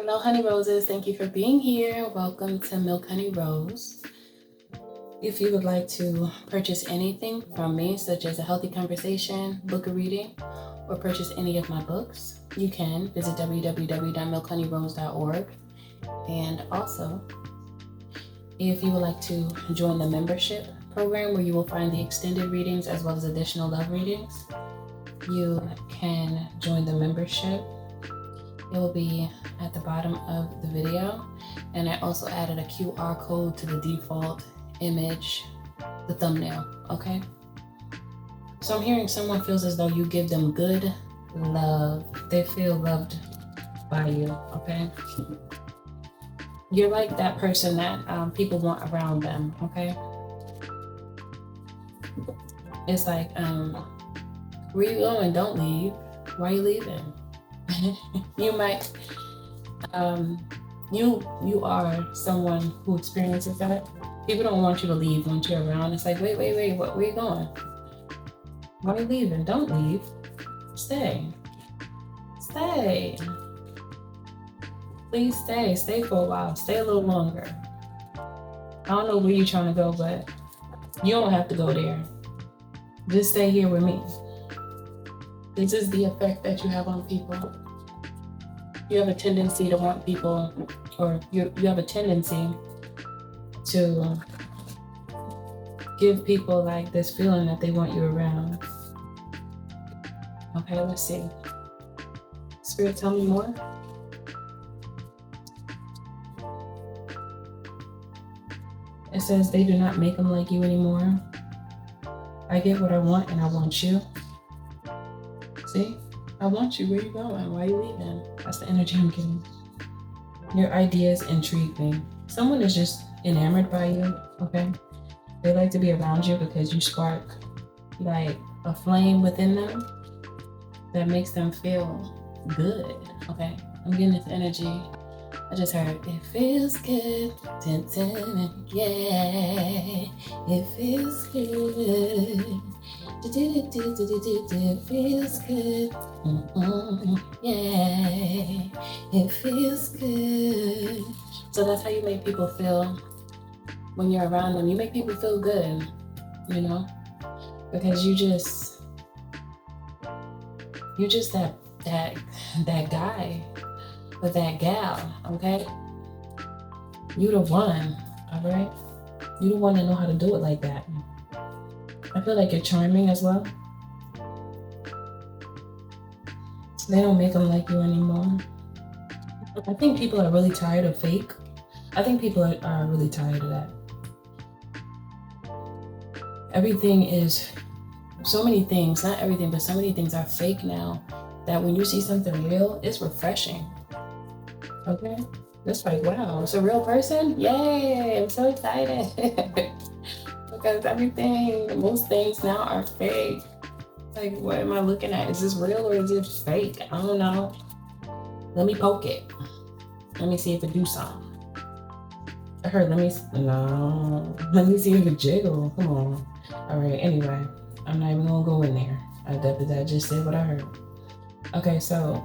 Hello, Honey Roses. Thank you for being here. Welcome to Milk Honey Rose. If you would like to purchase anything from me, such as a healthy conversation, book a reading, or purchase any of my books, you can visit www.milkhoneyrose.org. And also, if you would like to join the membership program where you will find the extended readings as well as additional love readings, you can join the membership. It will be at the bottom of the video, and I also added a QR code to the default image, the thumbnail, okay? So I'm hearing someone feels as though you give them good love. They feel loved by you, okay? You're like that person that people want around them, okay? It's like, where you going? Don't leave. Why are you leaving? You might, you are someone who experiences that. People don't want you to leave when you're around. It's like, wait, where you going? Why are you leaving? Don't leave. Stay. Please stay for a while. Stay a little longer. I don't know where you're trying to go, but you don't have to go there. Just stay here with me. This is the effect that you have on people. You have a tendency to want people, or you have a tendency to give people like this feeling that they want you around. Okay, let's see. Spirit, tell me more. It says they do not make them like you anymore. I get what I want and I want you. See? I want you. Where you going? Why are you leaving? That's the energy I'm getting. Your ideas intrigue me. Someone is just enamored by you, okay? They like to be around you because you spark like a flame within them that makes them feel good, okay? I'm getting this energy. I just heard, it feels good, yeah, it feels good. It feels good, yeah, it feels good. So that's how you make people feel when you're around them. You make people feel good, you know, because you just that guy or that gal, okay? You the one, all right? You the one that know how to do it like that. I feel like you're charming as well. They don't make them like you anymore. I think people are really tired of fake. I think people are really tired of that. Everything is, so many things, not everything, but so many things are fake now that when you see something real, it's refreshing. Okay? It's like, wow, it's a real person? Yay, I'm so excited. Because most things now are fake. Like, what am I looking at? Is this real or is it fake? I don't know. Let me poke it. Let me see if it do something. I heard, let me see if it jiggle. Come on. All right, anyway, I'm not even gonna go in there. I just said what I heard. Okay, so,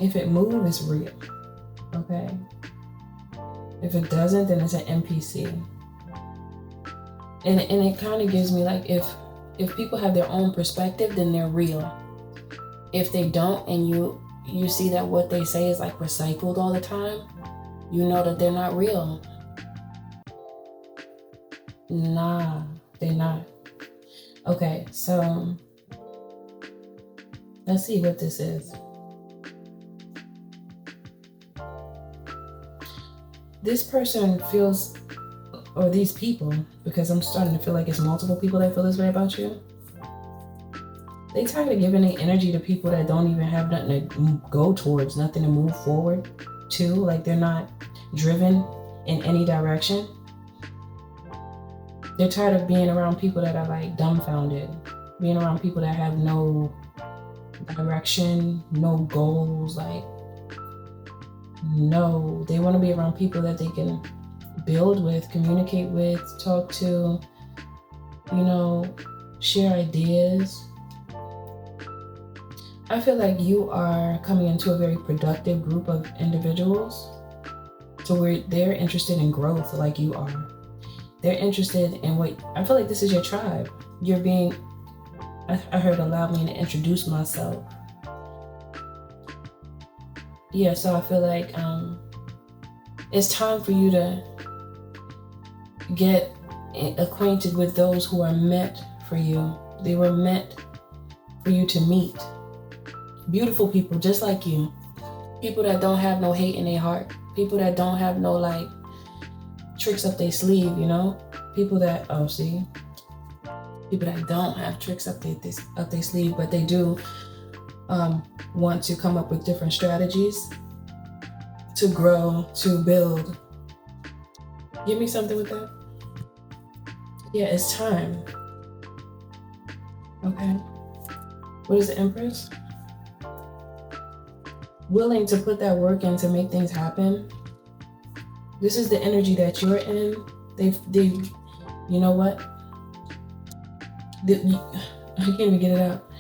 if it moves, it's real, okay? If it doesn't, then it's an NPC. And it kind of gives me like, if people have their own perspective, then they're real. If they don't, and you see that what they say is like recycled all the time, you know that they're not real. Nah, they're not. Okay, so let's see what this is. This person feels, or these people, because I'm starting to feel like it's multiple people that feel this way about you. They tired of giving their energy to people that don't even have nothing to go towards, nothing to move forward to. Like, they're not driven in any direction. They're tired of being around people that are like dumbfounded, being around people that have no direction, no goals, like, no, they want to be around people that they can build with, communicate with, talk to, you know, share ideas. I feel like you are coming into a very productive group of individuals to where they're interested in growth like you are. They're interested in what, I feel like this is your tribe. You're being, I heard allow me to introduce myself. Yeah, so I feel like it's time for you to get acquainted with those who are meant for you. They were meant for you to meet. Beautiful people just like you. People that don't have no hate in their heart. People that don't have no like tricks up their sleeve, you know? People that, oh, see? People that don't have tricks up their sleeve, but they do want to come up with different strategies to grow, to build. Give me something with that. Yeah, it's time. Okay. What is the Empress? Willing to put that work in to make things happen. This is the energy that you're in. They've you know what? I can't even get it out.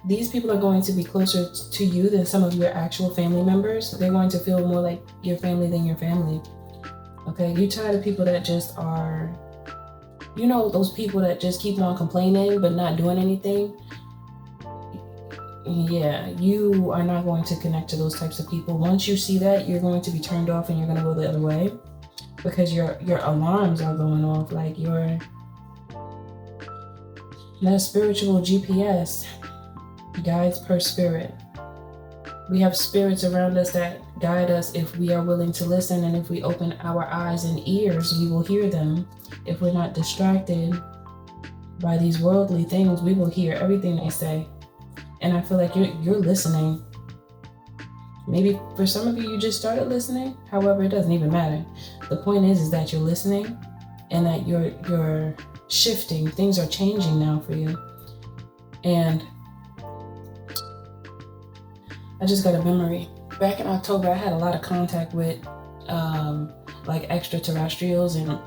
These people are going to be closer to you than some of your actual family members. They're going to feel more like your family than your family. Okay, you're tired of people that just are, you know, those people that just keep on complaining but not doing anything. Yeah, you are not going to connect to those types of people. Once you see that, you're going to be turned off and you're going to go the other way because your alarms are going off, like that spiritual GPS guides per spirit. We have spirits around us that guide us if we are willing to listen, and if we open our eyes and ears, we will hear them. If we're not distracted by these worldly things, we will hear everything they say. And I feel like you're listening. Maybe for some of you, you just started listening. However, it doesn't even matter. The point is that you're listening and that you're shifting. Things are changing now for you. And I just got a memory. Back in October, I had a lot of contact with like extraterrestrials, and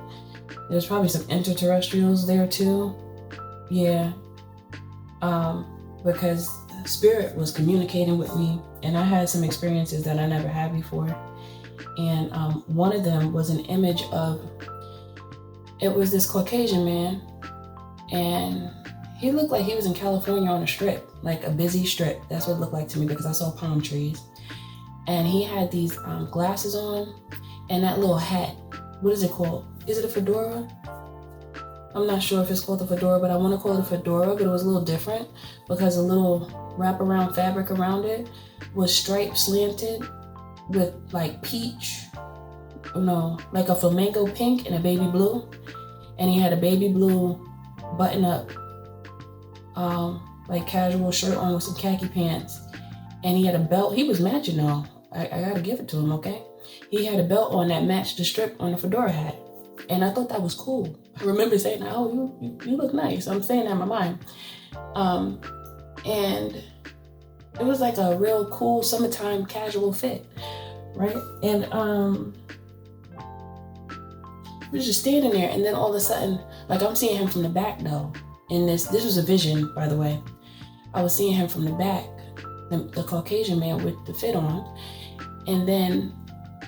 there's probably some interterrestrials there too. Yeah. Because spirit was communicating with me, and I had some experiences that I never had before. And one of them was an image of, it was this Caucasian man, and he looked like he was in California on a strip, like a busy strip. That's what it looked like to me because I saw palm trees. And he had these glasses on and that little hat. What is it called? Is it a fedora? I'm not sure if it's called a fedora, but I want to call it a fedora, but it was a little different because a little wraparound fabric around it was striped slanted with like peach, no, like a flamenco pink and a baby blue. And he had a baby blue button up, like casual shirt on with some khaki pants. And he had a belt. He was matching though. I gotta give it to him, okay? He had a belt on that matched the strip on the fedora hat. And I thought that was cool. I remember saying, oh, you look nice. I'm saying that in my mind. And it was like a real cool summertime casual fit, right? And he was just standing there, and then all of a sudden, like I'm seeing him from the back though. And this was a vision, by the way. I was seeing him from the back, the Caucasian man with the fit on. And then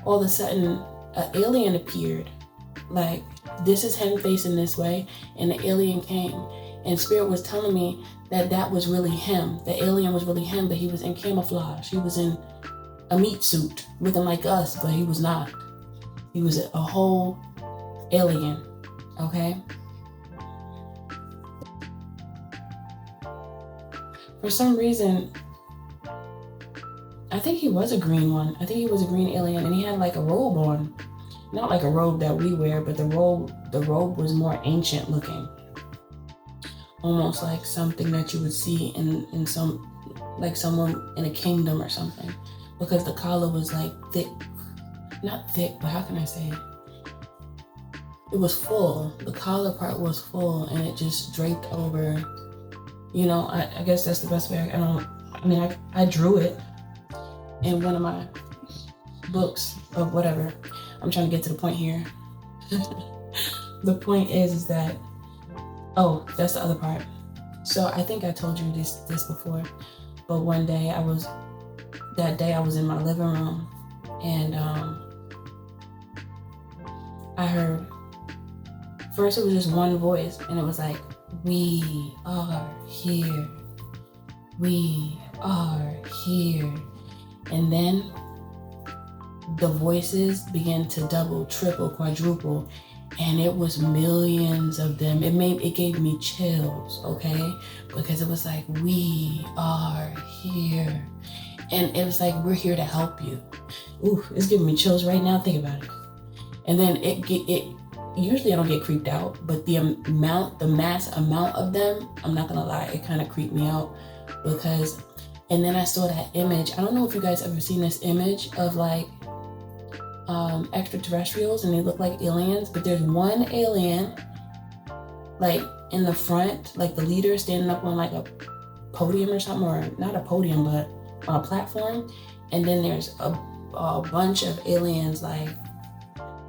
all of a sudden, an alien appeared. Like, this is him facing this way, and the alien came. And Spirit was telling me that was really him. The alien was really him, but he was in camouflage. He was in a meat suit, looking like us, but he was not. He was a whole alien, okay? For some reason, I think he was a green one. I think he was a green alien, and he had like a robe on. Not like a robe that we wear, but the robe was more ancient looking. Almost like something that you would see in some, like someone in a kingdom or something. Because the collar was like thick. Not thick, but how can I say it? It was full. The collar part was full, and it just draped over. You know, I guess that's the best way. I drew it in one of my books or whatever. I'm trying to get to the point here. The point is that, oh, that's the other part. So I think I told you this before, But one day I was in my living room, and I heard, first it was just one voice, and it was like, we are here. We are here. And then the voices began to double, triple, quadruple, and it was millions of them. It gave me chills, okay? Because it was like, we are here. And it was like, we're here to help you. Ooh, it's giving me chills right now. Think about it. And then it usually I don't get creeped out, but the mass amount of them, I'm not gonna lie, it kind of creeped me out because, and then I saw that image. I don't know if you guys ever seen this image of like extraterrestrials, and they look like aliens, but there's one alien like in the front, like the leader standing up on like a podium or something, or not a podium, but on a platform. And then there's a bunch of aliens like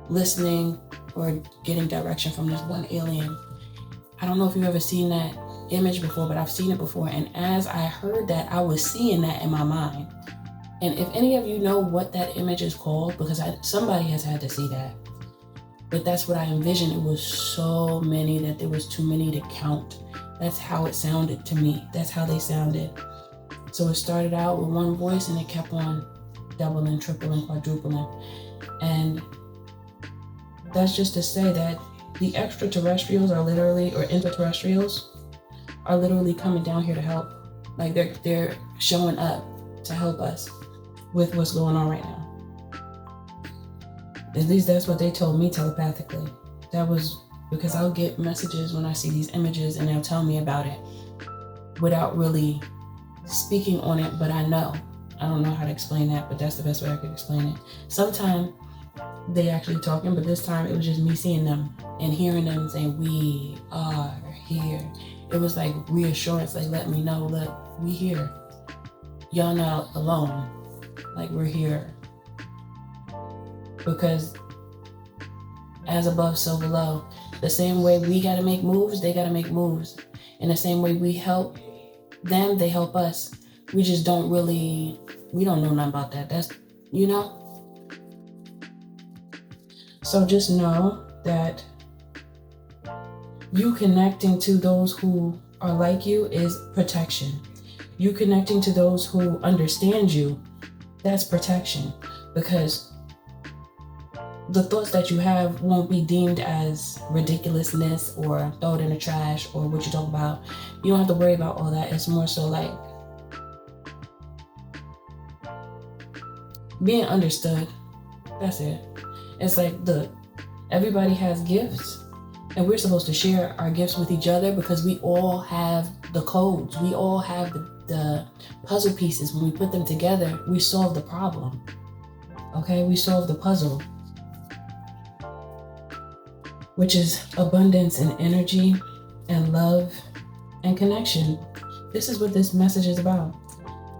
listening or getting direction from this one alien. I don't know if you've ever seen that image before, but I've seen it before. And as I heard that, I was seeing that in my mind. And if any of you know what that image is called, because somebody has had to see that, but that's what I envisioned. It was so many that there was too many to count. That's how it sounded to me. That's how they sounded. So it started out with one voice, and it kept on doubling, tripling, quadrupling. And that's just to say that the extraterrestrials are literally, or interterrestrials, are literally coming down here to help. Like they're showing up to help us with what's going on right now. At least that's what they told me telepathically. That was because I'll get messages when I see these images, and they'll tell me about it without really speaking on it, but I know. I don't know how to explain that, but that's the best way I could explain it. Sometimes they actually talking, but this time it was just me seeing them and hearing them saying, we are here. It was like reassurance, like let me know, look, we here. Y'all not alone. Like we're here. Because as above, so below. The same way we gotta make moves, they gotta make moves. In the same way we help them, they help us. We just don't really, we don't know nothing about that. That's, you know? So just know that you connecting to those who are like you is protection. You connecting to those who understand you, that's protection. Because the thoughts that you have won't be deemed as ridiculousness or throw it in the trash or what you talk about. You don't have to worry about all that. It's more so like being understood. That's it. It's like, look, everybody has gifts, and we're supposed to share our gifts with each other because we all have the codes. We all have the puzzle pieces. When we put them together, we solve the problem. Okay, we solve the puzzle, which is abundance and energy and love and connection. This is what this message is about.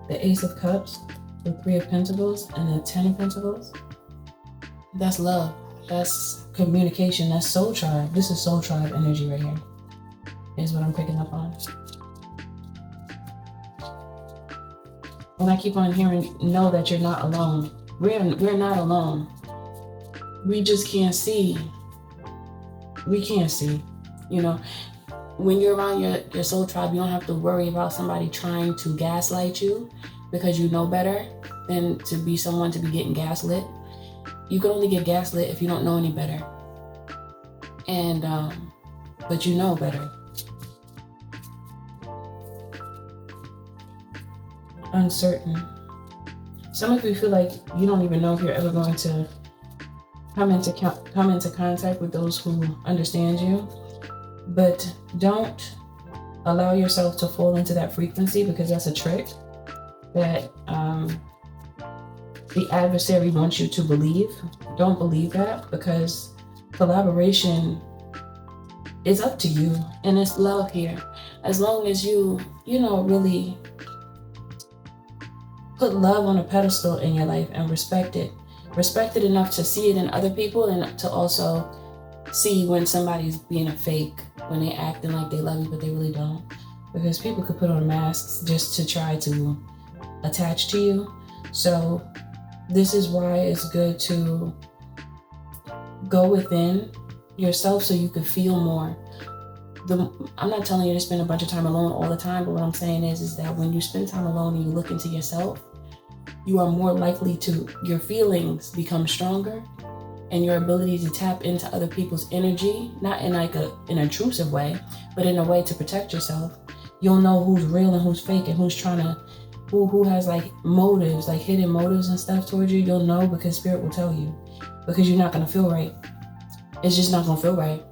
The Ace of Cups, the Three of Pentacles, and the Ten of Pentacles. That's love. That's communication. That's soul tribe. This is soul tribe energy right here, is what I'm picking up on. And I keep on hearing, know that you're not alone. We're not alone. We just can't see. We can't see. You know, when you're around your soul tribe, you don't have to worry about somebody trying to gaslight you because you know better than to be someone to be getting gaslit. You can only get gaslit if you don't know any better. And, but you know better. Uncertain. Some of you feel like you don't even know if you're ever going to come into contact with those who understand you. But don't allow yourself to fall into that frequency, because that's a trick that the adversary wants you to believe. Don't believe that, because collaboration is up to you, and it's love here. As long as you really put love on a pedestal in your life and respect it enough to see it in other people, and to also see when somebody's being a fake, when they acting like they love you but they really don't. Because people could put on masks just to try to attached to you. So this is why it's good to go within yourself so you can feel more. I'm not telling you to spend a bunch of time alone all the time, but what I'm saying is that when you spend time alone and you look into yourself, you are more likely to, your feelings become stronger, and your ability to tap into other people's energy, not in like an intrusive way, but in a way to protect yourself. You'll know who's real and who's fake and who's trying to, who has like motives, like hidden motives and stuff towards you. You'll know because spirit will tell you, because you're not going to feel right. It's just not going to feel right.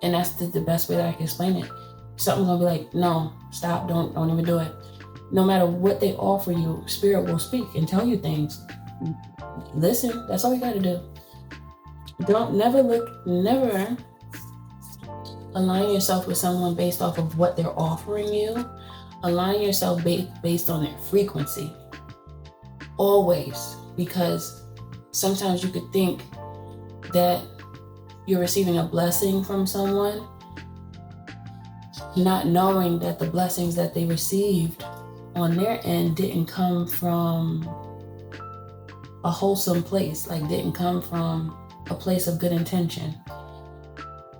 And that's the best way that I can explain it. Something's going to be like, no, stop, don't even do it. No matter what they offer you, spirit will speak and tell you things. Listen, that's all you got to do. Never align yourself with someone based off of what they're offering you. Align yourself based on their frequency. Always. Because sometimes you could think that you're receiving a blessing from someone, not knowing that the blessings that they received on their end didn't come from a wholesome place, like didn't come from a place of good intention.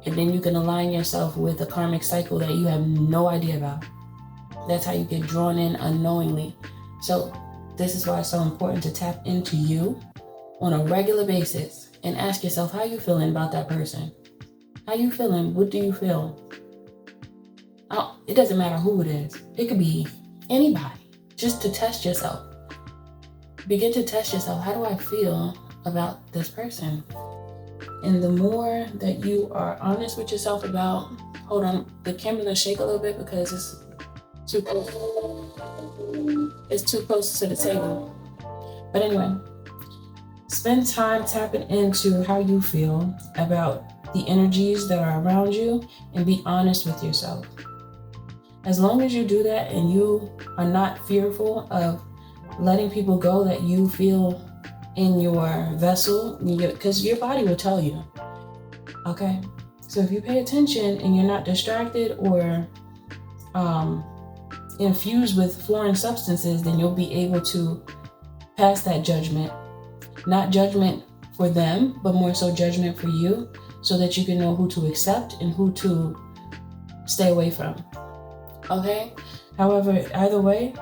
And then you can align yourself with a karmic cycle that you have no idea about. That's how you get drawn in unknowingly. So this is why it's so important to tap into you on a regular basis and ask yourself, how you feeling about that person? How you feeling? What do you feel? It doesn't matter who it is. It could be anybody, just to test yourself. Begin to test yourself. How do I feel about this person? And the more that you are honest with yourself about, hold on, the camera gonna shake a little bit because it's too close. It's too close to the table. But anyway, spend time tapping into how you feel about the energies that are around you and be honest with yourself. As long as you do that and you are not fearful of letting people go that you feel in your vessel, because your body will tell you, okay? So if you pay attention and you're not distracted or infused with foreign substances, then you'll be able to pass that judgment. Not judgment for them, but more so judgment for you, so that you can know who to accept and who to stay away from. Okay? However, either way,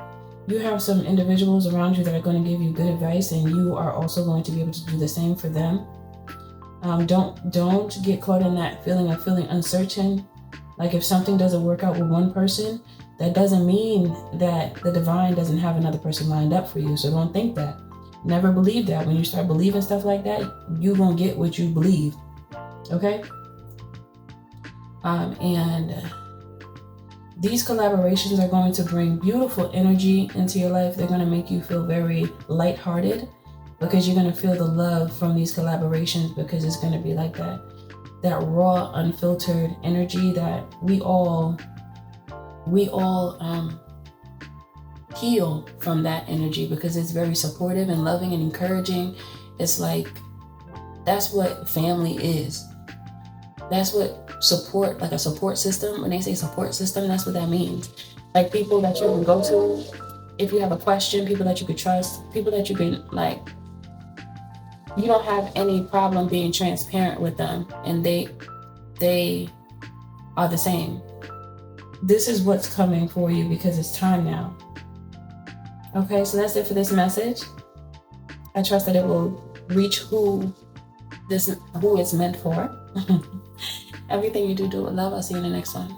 you have some individuals around you that are going to give you good advice, and you are also going to be able to do the same for them. Don't get caught in that feeling of feeling uncertain. Like if something doesn't work out with one person, that doesn't mean that the divine doesn't have another person lined up for you. So don't think that. Never believe that. When you start believing stuff like that, you're going to get what you believe. Okay? And these collaborations are going to bring beautiful energy into your life. They're going to make you feel very lighthearted because you're going to feel the love from these collaborations, because it's going to be like that raw, unfiltered energy that we all heal from that energy, because it's very supportive and loving and encouraging. It's like, that's what family is. That's what support, like a support system. When they say support system, that's what that means. Like people that you can go to if you have a question, people that you could trust, people that you can like, you don't have any problem being transparent with them, and they are the same. This is what's coming for you because it's time now. Okay, so that's it for this message. I trust that it will reach who it's meant for. Everything you do with love. I'll see you in the next one.